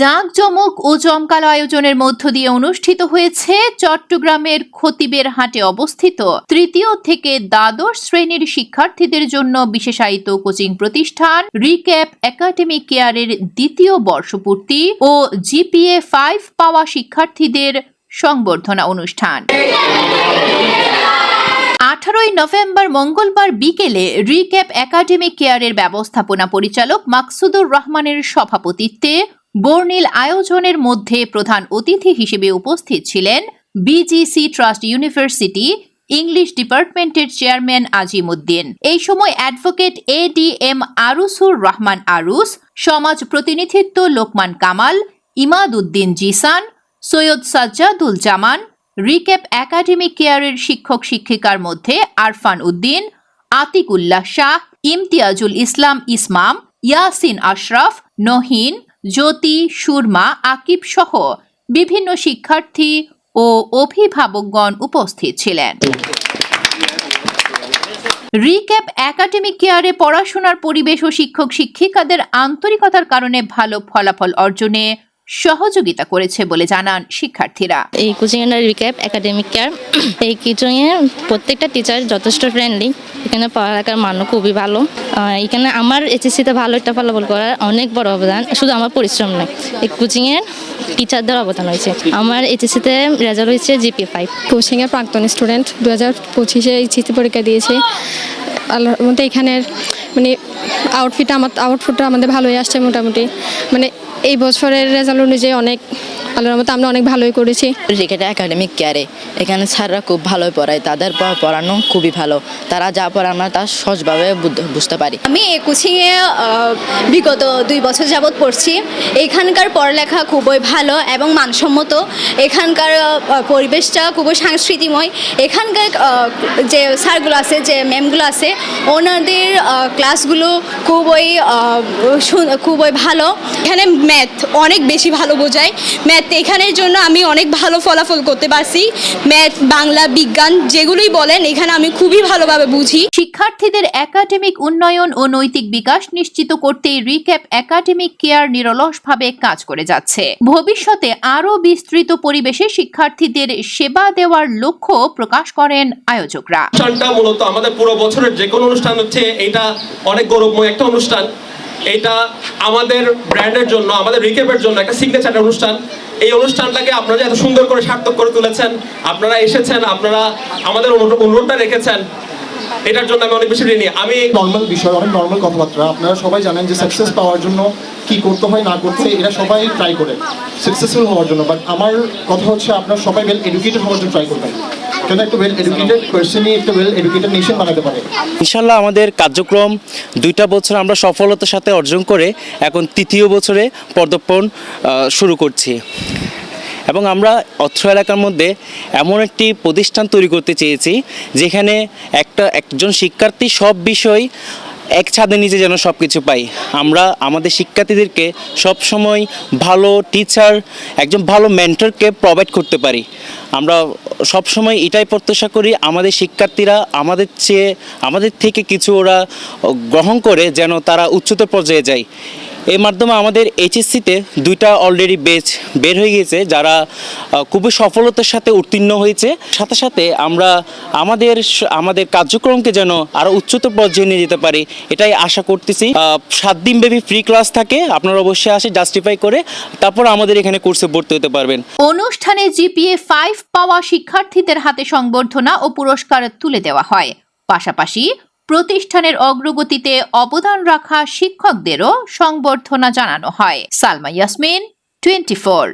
জাঁকজমক ও জমকালো আয়োজনের মধ্য দিয়ে অনুষ্ঠিত হয়েছে চট্টগ্রামের খতিবের হাটে অবস্থিত তৃতীয় থেকে দ্বাদশ শ্রেণীর শিক্ষার্থীদের জন্য বিশেষায়িত কোচিং প্রতিষ্ঠান রিক্যাপ একাডেমিক কেয়ারের দ্বিতীয় বর্ষপূর্তি ও জিপিএ 5 পাওয়া শিক্ষার্থীদের সংবর্ধনা অনুষ্ঠান। 18 নভেম্বর মঙ্গলবার বিকেলে রিক্যাপ একাডেমিক কেয়ারের ব্যবস্থাপনা পরিচালক মাকসুদুর রহমানের সভাপতিত্বে বর্ণিল আয়োজনের মধ্যে প্রধান অতিথি হিসেবে উপস্থিত ছিলেন বিজিসি ট্রাস্ট ইউনিভার্সিটি ইংলিশ ডিপার্টমেন্টের চেয়ারম্যান আজিম উদ্দিন। এই সময় অ্যাডভোকেট এডিএম আরুসুর রহমান আরুস, সমাজ প্রতিনিধিত্ব লোকমান কামাল, ইমাদ উদ্দিন জিসান, সৈয়দ সাজ্জাদুল জামান, রিক্যাপ একাডেমিক কেয়ারের শিক্ষক শিক্ষিকার মধ্যে আরফান উদ্দিন, আতিকুল্লাহ শাহ, ইমতিয়াজুল ইসলাম ইসমাম, ইয়াসিন আশরাফ, নহিন, জ্যোতি, সুরমা, আকিব সহ বিভিন্ন শিক্ষার্থী ও অভিভাবকগণ উপস্থিত ছিলেন। রিক্যাপ একাডেমিক কেয়ারে পড়াশোনার পরিবেশ ও শিক্ষক শিক্ষিকাদের আন্তরিকতার কারণে ভালো ফলাফল অর্জনে সহযোগিতা করেছে বলে জানান শিক্ষার্থীরা। এই কোচিং এর রিক্যাপ একাডেমিক কেয়ার এই কোচিং এর প্রত্যেকটা টিচার যথেষ্ট ফ্রেন্ডলি। এখানে পড়ালেখার মানও খুবই ভালো। এখানে আমার এইচএসসিতে ভালো একটা ফলাফল করার অনেক বড় অবদান, শুধু আমার পরিশ্রম নয়, এই কোচিং এর টিচারদের অবদান হয়েছে। আমার এইচএসসিতে রেজাল্ট হয়েছে জিপিএ 5। কোচিং এর প্রাক্তন স্টুডেন্ট 2025-এ এইচএসসি পরীক্ষা দিয়েছে। আল্লাহর মধ্যে এখানের আউটফুটটা আমাদের ভালোই আসছে মোটামুটি। এই বছরের রেজাল্ট অনুযায়ী আল্লাহর মতো আমরা অনেক ভালোই করেছি। রিক্যাপ একাডেমিক কেয়ারে এখানে স্যাররা খুব ভালোই পড়ায়, তাদের পড়ানো খুবই ভালো, তারা যা পড়ায় আমরা তা সহজভাবে বুঝতে পারি। আমি এই কোচিংয়ে বিগত 2 বছর যাবৎ পড়ছি। এখানকার পড়ালেখা খুবই ভালো এবং মানসম্মত। এখানকার পরিবেশটা খুবই সাংস্কৃতিকময়। এখানকার যে স্যারগুলো আছে, যে ম্যামগুলো আছে, ওনাদের ক্লাসগুলো খুবই ভালো। এখানে ম্যাথ অনেক বেশি ভালো বোঝায়। ম্যাথ এখানের জন্য আমি অনেক ভালো ফলাফল করতে পারছি। ম্যাথ, বাংলা, বিজ্ঞান যেগুলোই বলেন এখানে আমি খুবই ভালোভাবে বুঝি। শিক্ষার্থীদের একাডেমিক উন্নয়ন ও নৈতিক বিকাশ নিশ্চিত করতে রিক্যাপ একাডেমিক কেয়ার নিরলসভাবে কাজ করে যাচ্ছে। ভবিষ্যতে আরও বিস্তৃত পরিবেশে শিক্ষার্থীদের সেবা দেওয়ার লক্ষ্য প্রকাশ করেন আয়োজকরা। অনুষ্ঠানটা মূলত আমাদের পুরো বছরের যে কোনো অনুষ্ঠান হচ্ছে, এটা অনেক গৌরবময় একটা অনুষ্ঠান। এটা আমাদের ব্র্যান্ডের জন্য, আমাদের রিক্যাপের জন্য একটা সিগনেচার অনুষ্ঠান। এই অনুষ্ঠানটাকে আপনারা এত সুন্দর করে সার্থক করে তুলেছেন, আপনারা এসেছেন, আপনারা আমাদের অনুরোধটা রেখেছেন, এটার জন্য আমি অনেক বেশি ঋণী। আমি নর্মাল বিষয়, অনেক নর্মাল কথাবার্তা। আপনারা সবাই জানেন যে সাকসেস পাওয়ার জন্য কি করতে হয় না করতে হয়, এটা সবাই ট্রাই করে সাকসেসফুল হওয়ার জন্য। বাট আমার কথা হচ্ছে আপনারা সবাই ওয়েল এডুকেটেড হওয়ার জন্য ট্রাই করবেন, কেন একটা ওয়েল এডুকেটেড পার্সনই একটা ওয়েল এডুকেটেড নেশন বানাতে পারে। ইনশাল্লাহ আমাদের কার্যক্রম 2টা বছর আমরা সফলতার সাথে অর্জন করে এখন 3য় বছরে পদার্পণ শুরু করছি এবং আমরা অত্র এলাকার মধ্যে এমন একটি প্রতিষ্ঠান তৈরি করতে চেয়েছি যেখানে একজন শিক্ষার্থী সব বিষয় এক ছাদের নিচে যেন সব কিছু পাই। আমরা আমাদের শিক্ষার্থীদেরকে সবসময় ভালো টিচার, একজন ভালো মেন্টরকে প্রোভাইড করতে পারি। আমরা সবসময় এটাই প্রত্যাশা করি আমাদের শিক্ষার্থীরা আমাদের থেকে কিছু ওরা গ্রহণ করে যেন তারা উচ্চতর পর্যায়ে যায়। এর মাধ্যমে আমাদের এইচএসসিতে 2টা অলরেডি ব্যাচ বের হয়ে গিয়েছে যারা খুবই সফলতার সাথে উত্তীর্ণ হয়েছে। সাথে সাথে আমরা আমাদের কার্যক্রমকে যেন আরও উচ্চতর পর্যায়ে নিয়ে যেতে পারি, এটাই আশা করতেছি। 7 দিন ব্যাপী ফ্রি ক্লাস থাকে, আপনারা অবশ্যই আসে জাস্টিফাই করে তারপর আমাদের এখানে কোর্সে ভর্তি হতে পারবেন। অনুষ্ঠানে জিপিএ 5 পাওয়া শিক্ষার্থীদের হাতে সংবর্ধনা ও পুরস্কার তুলে দেওয়া হয়। পাশাপাশি প্রতিষ্ঠানের অগ্রগতিতে অবদান রাখা শিক্ষকদেরও সংবর্ধনা জানানো হয়। সালমা ইয়াসমিন, 24।